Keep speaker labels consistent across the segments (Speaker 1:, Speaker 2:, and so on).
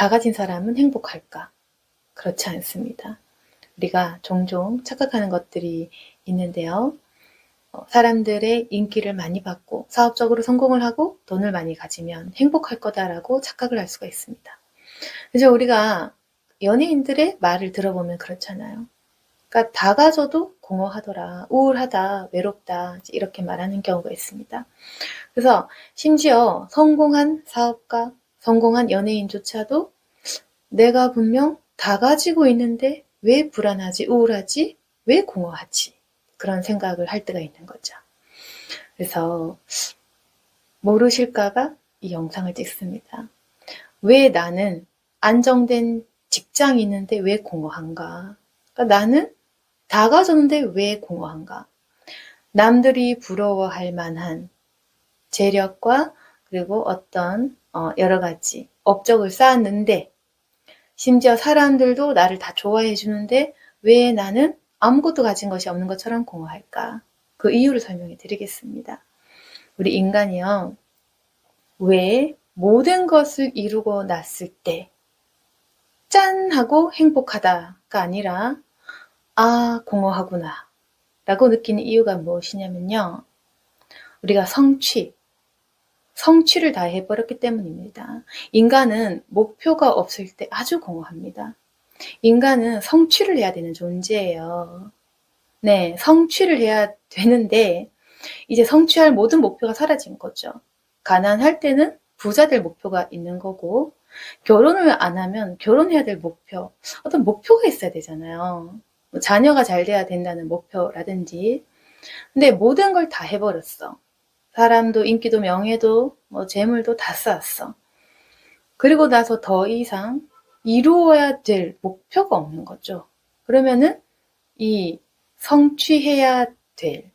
Speaker 1: 다 가진 사람은 행복할까? 그렇지 않습니다. 우리가 종종 착각하는 것들이 있는데요. 사람들의 인기를 많이 받고 사업적으로 성공을 하고 돈을 많이 가지면 행복할 거다라고 착각을 할 수가 있습니다. 그래서 우리가 연예인들의 말을 들어보면 그렇잖아요. 그러니까 다 가져도 공허하더라, 우울하다, 외롭다 이렇게 말하는 경우가 있습니다. 그래서 심지어 성공한 사업가, 성공한 연예인조차도 내가 분명 다 가지고 있는데 왜 불안하지, 우울하지, 왜 공허하지 그런 생각을 할 때가 있는 거죠. 그래서 모르실까봐 이 영상을 찍습니다. 왜 나는 안정된 직장이 있는데 왜 공허한가? 그러니까 나는 다 가졌는데 왜 공허한가? 남들이 부러워할 만한 재력과 그리고 어떤 여러 가지 업적을 쌓았는데 심지어 사람들도 나를 다 좋아해 주는데 왜 나는 아무것도 가진 것이 없는 것처럼 공허할까? 그 이유를 설명해 드리겠습니다. 우리 인간이요. 왜 모든 것을 이루고 났을 때 짠! 하고 행복하다가 아니라 아, 공허하구나 라고 느끼는 이유가 무엇이냐면요. 우리가 성취를 다 해버렸기 때문입니다. 인간은 목표가 없을 때 아주 공허합니다. 인간은 성취를 해야 되는 존재예요. 네, 성취를 해야 되는데 이제 성취할 모든 목표가 사라진 거죠. 가난할 때는 부자 될 목표가 있는 거고 결혼을 안 하면 결혼해야 될 목표, 어떤 목표가 있어야 되잖아요. 자녀가 잘 돼야 된다는 목표라든지. 근데 모든 걸 다 해버렸어. 사람도 인기도 명예도 재물도 다 쌓았어. 그리고 나서 더 이상 이루어야 될 목표가 없는 거죠. 그러면은 이 성취해야 될,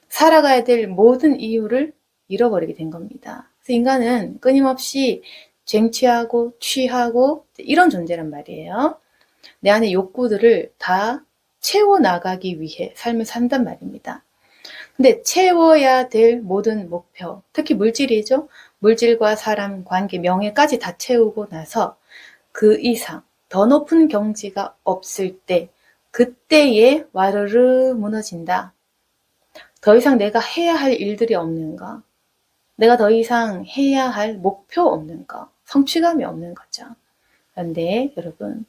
Speaker 1: 살아가야 될 모든 이유를 잃어버리게 된 겁니다. 그래서 인간은 끊임없이 쟁취하고 취하고 이런 존재란 말이에요. 내 안의 욕구들을 다 채워나가기 위해 삶을 산단 말입니다. 근데 채워야 될 모든 목표, 특히 물질이죠. 물질과 사람, 관계, 명예까지 다 채우고 나서 그 이상 더 높은 경지가 없을 때 그때에 와르르 무너진다. 더 이상 내가 해야 할 일들이 없는가? 내가 더 이상 해야 할 목표 없는가? 성취감이 없는 거죠. 그런데 여러분,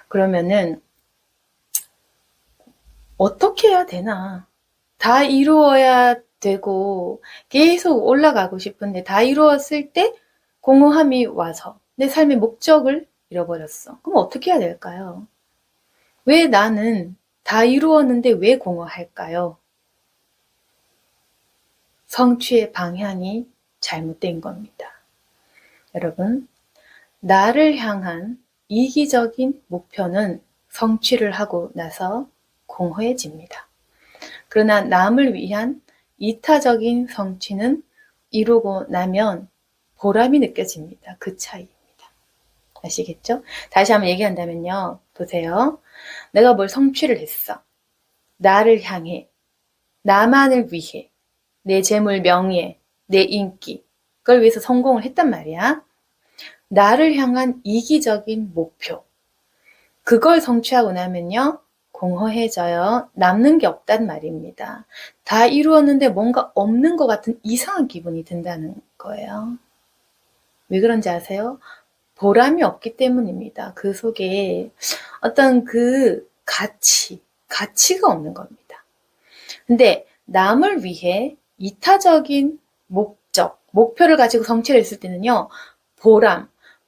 Speaker 1: 그러면은 어떻게 해야 되나? 다 이루어야 되고 계속 올라가고 싶은데 다 이루었을 때 공허함이 와서 내 삶의 목적을 잃어버렸어. 그럼 어떻게 해야 될까요? 왜 나는 다 이루었는데 왜 공허할까요? 성취의 방향이 잘못된 겁니다. 여러분, 나를 향한 이기적인 목표는 성취를 하고 나서 공허해집니다. 그러나 남을 위한 이타적인 성취는 이루고 나면 보람이 느껴집니다. 그 차이입니다. 아시겠죠? 다시 한번 얘기한다면요. 보세요. 내가 뭘 성취를 했어. 나를 향해, 나만을 위해, 내 재물, 명예, 내 인기, 그걸 위해서 성공을 했단 말이야. 나를 향한 이기적인 목표. 그걸 성취하고 나면요. 공허해져요. 남는 게 없단 말입니다. 다 이루었는데 뭔가 없는 것 같은 이상한 기분이 든다는 거예요. 왜 그런지 아세요? 보람이 없기 때문입니다. 그 속에 어떤 그 가치가 없는 겁니다. 근데 남을 위해 이타적인 목표를 가지고 성취를 했을 때는요,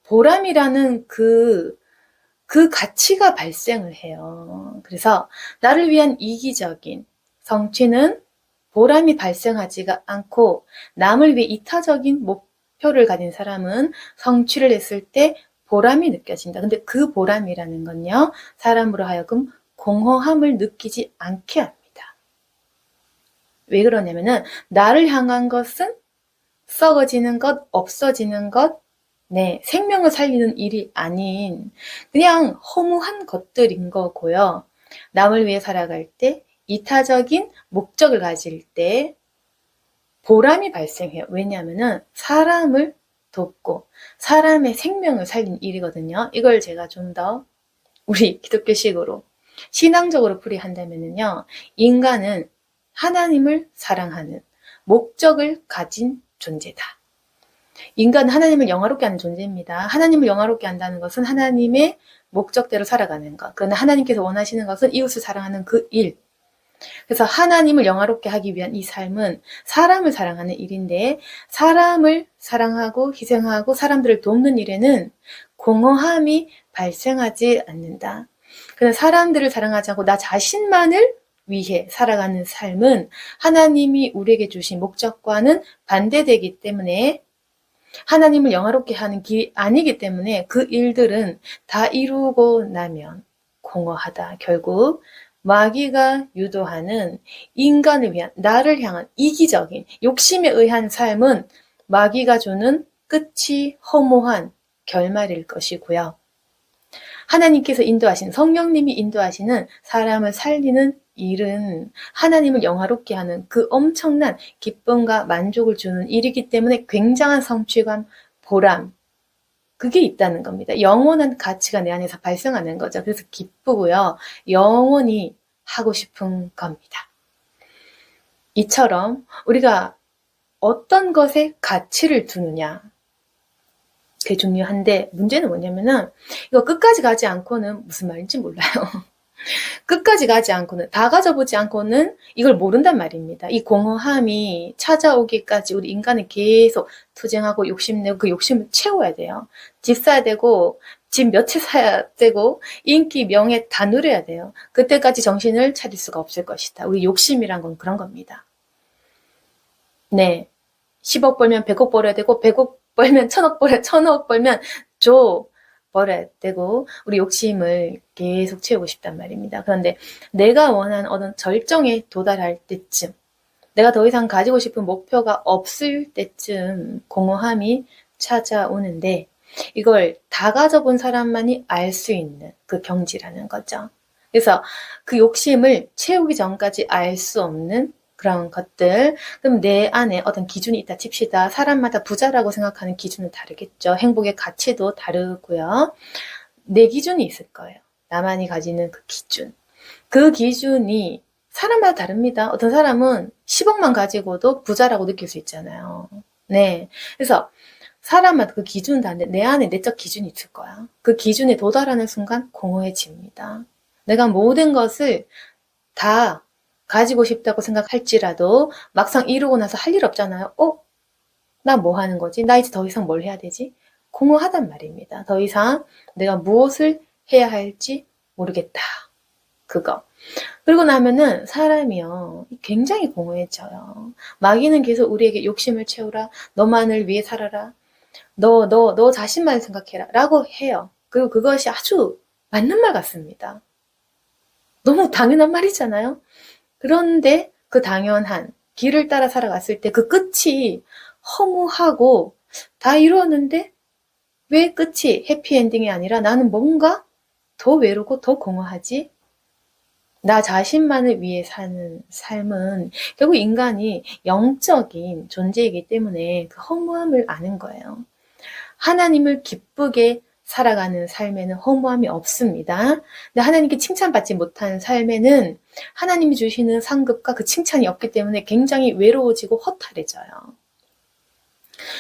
Speaker 1: 보람이라는 그 가치가 발생을 해요. 그래서 나를 위한 이기적인 성취는 보람이 발생하지가 않고 남을 위해 이타적인 목표를 가진 사람은 성취를 했을 때 보람이 느껴진다. 근데 그 보람이라는 건요, 사람으로 하여금 공허함을 느끼지 않게 합니다. 왜 그러냐면은 나를 향한 것은 썩어지는 것, 없어지는 것, 네, 생명을 살리는 일이 아닌 그냥 허무한 것들인 거고요. 남을 위해 살아갈 때, 이타적인 목적을 가질 때 보람이 발생해요. 왜냐하면은 사람을 돕고 사람의 생명을 살린 일이거든요. 이걸 제가 좀 더 우리 기독교식으로 신앙적으로 풀이한다면요. 인간은 하나님을 사랑하는 목적을 가진 존재다. 인간은 하나님을 영화롭게 하는 존재입니다. 하나님을 영화롭게 한다는 것은 하나님의 목적대로 살아가는 것. 그러나 하나님께서 원하시는 것은 이웃을 사랑하는 그 일. 그래서 하나님을 영화롭게 하기 위한 이 삶은 사람을 사랑하는 일인데 사람을 사랑하고 희생하고 사람들을 돕는 일에는 공허함이 발생하지 않는다. 그래서 사람들을 사랑하지 않고 나 자신만을 위해 살아가는 삶은 하나님이 우리에게 주신 목적과는 반대되기 때문에 하나님을 영화롭게 하는 길이 아니기 때문에 그 일들은 다 이루고 나면 공허하다. 결국 마귀가 유도하는 인간을 위한 나를 향한 이기적인 욕심에 의한 삶은 마귀가 주는 끝이 허무한 결말일 것이고요. 하나님께서 인도하신 성령님이 인도하시는 사람을 살리는 일은 하나님을 영화롭게 하는 그 엄청난 기쁨과 만족을 주는 일이기 때문에 굉장한 성취감, 보람, 그게 있다는 겁니다. 영원한 가치가 내 안에서 발생하는 거죠. 그래서 기쁘고요. 영원히 하고 싶은 겁니다. 이처럼 우리가 어떤 것에 가치를 두느냐, 그게 중요한데 문제는 뭐냐면은 이거 끝까지 가지 않고는 무슨 말인지 몰라요. 끝까지 가지 않고는, 다 가져보지 않고는 이걸 모른단 말입니다. 이 공허함이 찾아오기까지 우리 인간은 계속 투쟁하고 욕심내고 그 욕심을 채워야 돼요. 집 사야 되고 집 몇 채 사야 되고 인기, 명예 다 누려야 돼요. 그때까지 정신을 차릴 수가 없을 것이다. 우리 욕심이란 건 그런 겁니다. 네, 10억 벌면 100억 벌어야 되고 100억 벌면 1000억 벌어야 1000억 벌면 벌어야 되고 우리 욕심을 계속 채우고 싶단 말입니다. 그런데 내가 원하는 어떤 절정에 도달할 때쯤, 내가 더 이상 가지고 싶은 목표가 없을 때쯤 공허함이 찾아오는데 이걸 다 가져본 사람만이 알 수 있는 그 경지라는 거죠. 그래서 그 욕심을 채우기 전까지 알 수 없는 그런 것들. 그럼 내 안에 어떤 기준이 있다 칩시다. 사람마다 부자라고 생각하는 기준은 다르겠죠. 행복의 가치도 다르고요. 내 기준이 있을 거예요. 나만이 가지는 그 기준. 그 기준이 사람마다 다릅니다. 어떤 사람은 10억만 가지고도 부자라고 느낄 수 있잖아요. 네. 그래서 사람마다 그 기준은 다른데 내 안에 내적 기준이 있을 거야. 그 기준에 도달하는 순간 공허해집니다. 내가 모든 것을 다 가지고 싶다고 생각할지라도 막상 이루고 나서 할 일 없잖아요. 나 뭐 하는 거지? 나 이제 더 이상 뭘 해야 되지? 공허하단 말입니다. 더 이상 내가 무엇을 해야 할지 모르겠다. 그거. 그러고 나면은 사람이요, 굉장히 공허해져요. 마귀는 계속 우리에게 욕심을 채우라. 너만을 위해 살아라. 너 자신만 생각해라. 라고 해요. 그리고 그것이 아주 맞는 말 같습니다. 너무 당연한 말이잖아요. 그런데 그 당연한 길을 따라 살아갔을 때 그 끝이 허무하고 다 이루었는데 왜 끝이 해피엔딩이 아니라 나는 뭔가 더 외롭고 더 공허하지? 나 자신만을 위해 사는 삶은 결국 인간이 영적인 존재이기 때문에 그 허무함을 아는 거예요. 하나님을 기쁘게 살아가는 삶에는 허무함이 없습니다. 근데 하나님께 칭찬받지 못하는 삶에는 하나님이 주시는 상급과 그 칭찬이 없기 때문에 굉장히 외로워지고 허탈해져요.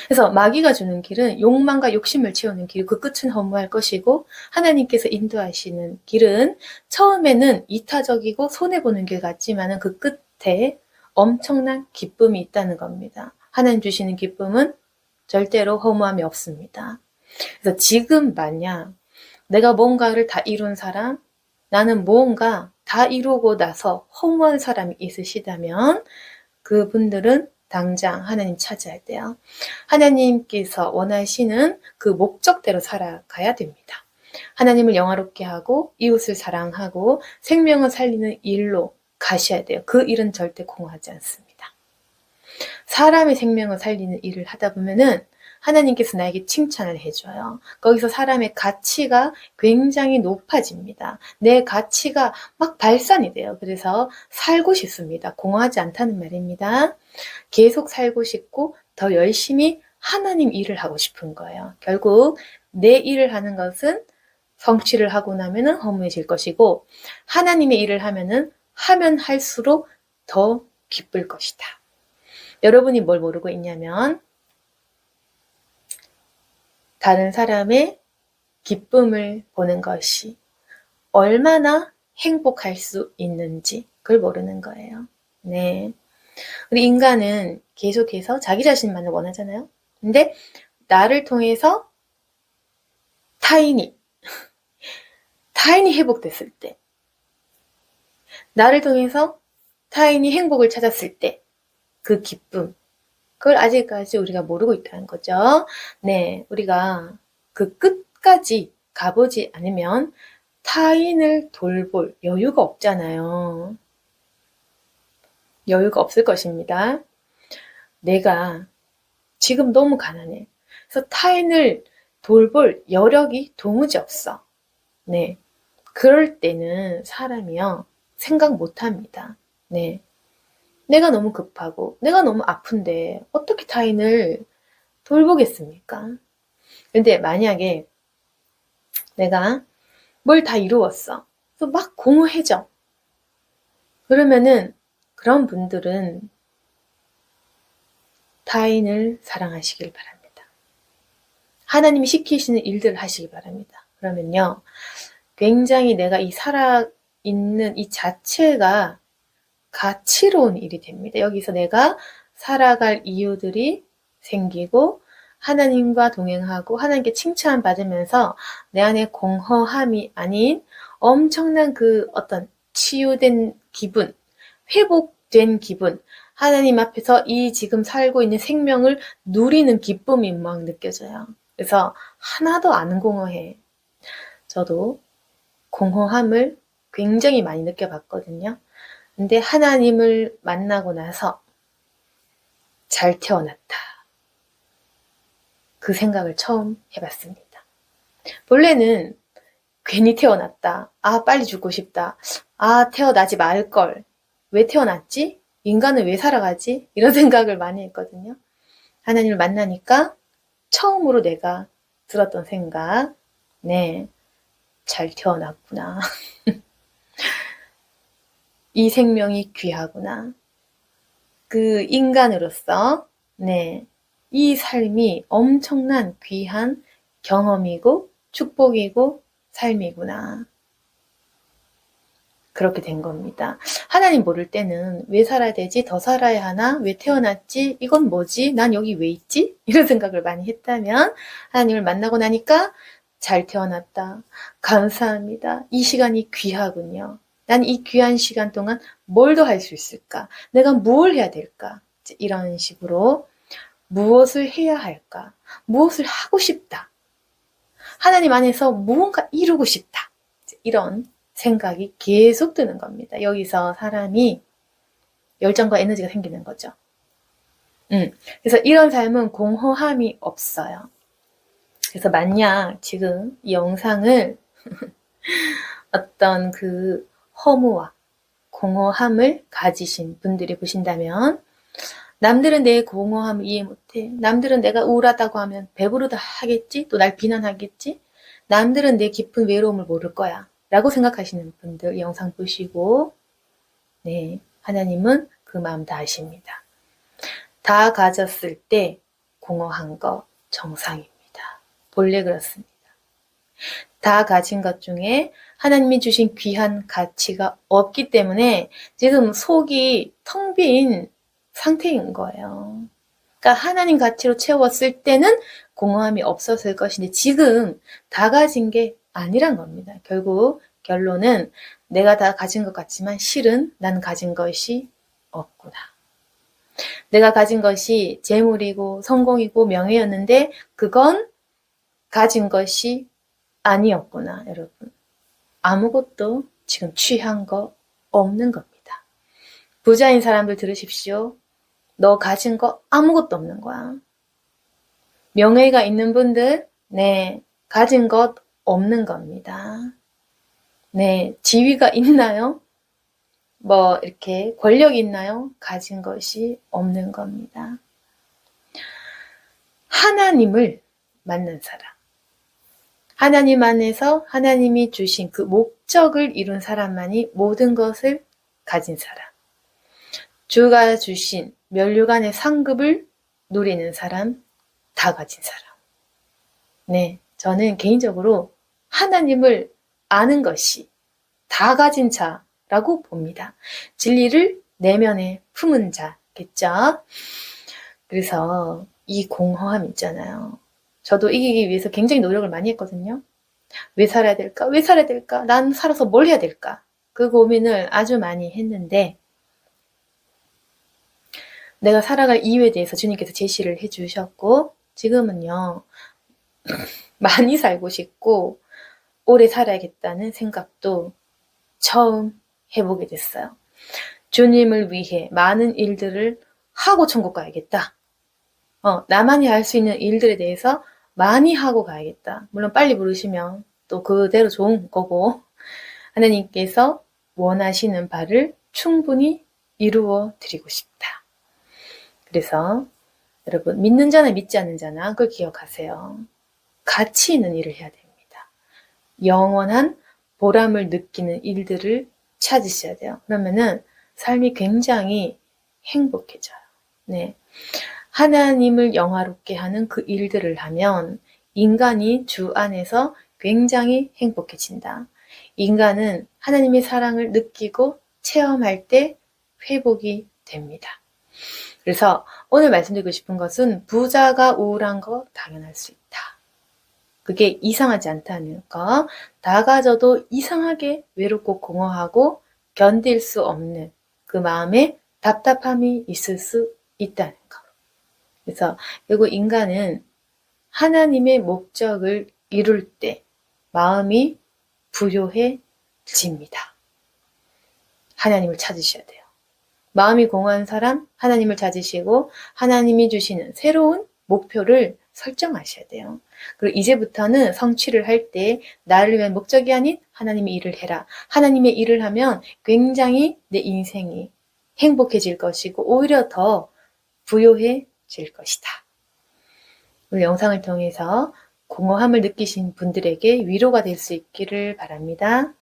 Speaker 1: 그래서 마귀가 주는 길은 욕망과 욕심을 채우는 길, 그 끝은 허무할 것이고 하나님께서 인도하시는 길은 처음에는 이타적이고 손해보는 길 같지만 그 끝에 엄청난 기쁨이 있다는 겁니다. 하나님 주시는 기쁨은 절대로 허무함이 없습니다. 그래서 지금 만약 내가 뭔가를 다 이룬 사람, 나는 뭔가 다 이루고 나서 허무한 사람이 있으시다면 그분들은 당장 하나님 찾아야 돼요. 하나님께서 원하시는 그 목적대로 살아가야 됩니다. 하나님을 영화롭게 하고 이웃을 사랑하고 생명을 살리는 일로 가셔야 돼요. 그 일은 절대 공허하지 않습니다. 사람의 생명을 살리는 일을 하다 보면은 하나님께서 나에게 칭찬을 해줘요. 거기서 사람의 가치가 굉장히 높아집니다. 내 가치가 막 발산이 돼요. 그래서 살고 싶습니다. 공허하지 않다는 말입니다. 계속 살고 싶고 더 열심히 하나님 일을 하고 싶은 거예요. 결국 내 일을 하는 것은 성취를 하고 나면은 허무해질 것이고, 하나님의 일을 하면은 하면 할수록 더 기쁠 것이다. 여러분이 뭘 모르고 있냐면, 다른 사람의 기쁨을 보는 것이 얼마나 행복할 수 있는지 그걸 모르는 거예요. 네. 우리 인간은 계속해서 자기 자신만을 원하잖아요. 근데 나를 통해서 타인이 회복됐을 때, 나를 통해서 타인이 행복을 찾았을 때 그 기쁨, 그걸 아직까지 우리가 모르고 있다는 거죠. 네, 우리가 그 끝까지 가보지 않으면 타인을 돌볼 여유가 없잖아요. 여유가 없을 것입니다. 내가 지금 너무 가난해. 그래서 타인을 돌볼 여력이 도무지 없어. 네. 그럴 때는 사람이요, 생각 못 합니다. 네. 내가 너무 급하고, 내가 너무 아픈데, 어떻게 타인을 돌보겠습니까? 근데 만약에 내가 뭘 다 이루었어. 그래서 막 공허해져. 그러면은 그런 분들은 타인을 사랑하시길 바랍니다. 하나님이 시키시는 일들을 하시기 바랍니다. 그러면요, 굉장히 내가 이 살아있는 이 자체가 가치로운 일이 됩니다. 여기서 내가 살아갈 이유들이 생기고, 하나님과 동행하고 하나님께 칭찬받으면서 내 안에 공허함이 아닌 엄청난 그 어떤 치유된 기분, 회복된 기분, 하나님 앞에서 이 지금 살고 있는 생명을 누리는 기쁨이 막 느껴져요. 그래서 하나도 안 공허해. 저도 공허함을 굉장히 많이 느껴봤거든요. 근데 하나님을 만나고 나서 잘 태어났다, 그 생각을 처음 해봤습니다. 본래는 괜히 태어났다, 아 빨리 죽고 싶다, 아 태어나지 말걸, 왜 태어났지? 인간은 왜 살아가지? 이런 생각을 많이 했거든요. 하나님을 만나니까 처음으로 내가 들었던 생각, 네, 잘 태어났구나. 이 생명이 귀하구나. 그 인간으로서, 네, 이 삶이 엄청난 귀한 경험이고 축복이고 삶이구나. 그렇게 된 겁니다. 하나님 모를 때는 왜 살아야 되지? 더 살아야 하나? 왜 태어났지? 이건 뭐지? 난 여기 왜 있지? 이런 생각을 많이 했다면, 하나님을 만나고 나니까 잘 태어났다, 감사합니다, 이 시간이 귀하군요, 난 이 귀한 시간 동안 뭘 더 할 수 있을까? 내가 무엇을 해야 될까? 이런 식으로 무엇을 해야 할까? 무엇을 하고 싶다. 하나님 안에서 무언가 이루고 싶다. 이런 생각이 계속 드는 겁니다. 여기서 사람이 열정과 에너지가 생기는 거죠. 그래서 이런 삶은 공허함이 없어요. 그래서 만약 지금 이 영상을 어떤 그 허무와 공허함을 가지신 분들이 보신다면, 남들은 내 공허함을 이해 못해, 남들은 내가 우울하다고 하면 배부르다 하겠지, 또 날 비난하겠지, 남들은 내 깊은 외로움을 모를 거야 라고 생각하시는 분들, 이 영상 보시고, 네, 하나님은 그 마음 다 아십니다. 다 가졌을 때 공허한 거 정상입니다. 본래 그렇습니다. 다 가진 것 중에 하나님이 주신 귀한 가치가 없기 때문에 지금 속이 텅 빈 상태인 거예요. 그러니까 하나님 가치로 채웠을 때는 공허함이 없었을 것인데, 지금 다 가진 게 아니란 겁니다. 결국 결론은 내가 다 가진 것 같지만 실은 난 가진 것이 없구나. 내가 가진 것이 재물이고 성공이고 명예였는데 그건 가진 것이 아니었구나. 여러분, 아무것도 지금 취한 거 없는 겁니다. 부자인 사람들 들으십시오. 너 가진 거 아무것도 없는 거야. 명예가 있는 분들, 네, 가진 것 없는 겁니다. 네, 지위가 있나요? 뭐 이렇게 권력이 있나요? 가진 것이 없는 겁니다. 하나님을 만난 사람. 하나님 안에서 하나님이 주신 그 목적을 이룬 사람만이 모든 것을 가진 사람. 주가 주신 면류관의 상급을 누리는 사람, 다 가진 사람. 네, 저는 개인적으로 하나님을 아는 것이 다 가진 자라고 봅니다. 진리를 내면에 품은 자겠죠? 그래서 이 공허함 있잖아요. 저도 이기기 위해서 굉장히 노력을 많이 했거든요. 왜 살아야 될까? 왜 살아야 될까? 난 살아서 뭘 해야 될까? 그 고민을 아주 많이 했는데 내가 살아갈 이유에 대해서 주님께서 제시를 해주셨고 지금은요. 많이 살고 싶고 오래 살아야겠다는 생각도 처음 해보게 됐어요. 주님을 위해 많은 일들을 하고 천국 가야겠다. 나만이 할 수 있는 일들에 대해서 많이 하고 가야겠다. 물론 빨리 부르시면 또 그대로 좋은 거고 하나님께서 원하시는 바를 충분히 이루어 드리고 싶다. 그래서 여러분 믿는 자나 믿지 않는 자나 그걸 기억하세요. 가치 있는 일을 해야 됩니다. 영원한 보람을 느끼는 일들을 찾으셔야 돼요. 그러면은 삶이 굉장히 행복해져요. 네. 하나님을 영화롭게 하는 그 일들을 하면 인간이 주 안에서 굉장히 행복해진다. 인간은 하나님의 사랑을 느끼고 체험할 때 회복이 됩니다. 그래서 오늘 말씀드리고 싶은 것은 부자가 우울한 거 당연할 수 있다. 그게 이상하지 않다는 거. 다 가져도 이상하게 외롭고 공허하고 견딜 수 없는 그 마음에 답답함이 있을 수 있다는 거. 그래서 결국 인간은 하나님의 목적을 이룰 때 마음이 부요해집니다. 하나님을 찾으셔야 돼요. 마음이 공허한 사람 하나님을 찾으시고 하나님이 주시는 새로운 목표를 설정하셔야 돼요. 그리고 이제부터는 성취를 할 때 나를 위한 목적이 아닌 하나님의 일을 해라. 하나님의 일을 하면 굉장히 내 인생이 행복해질 것이고 오히려 더 부요해질 것이다. 오늘 영상을 통해서 공허함을 느끼신 분들에게 위로가 될 수 있기를 바랍니다.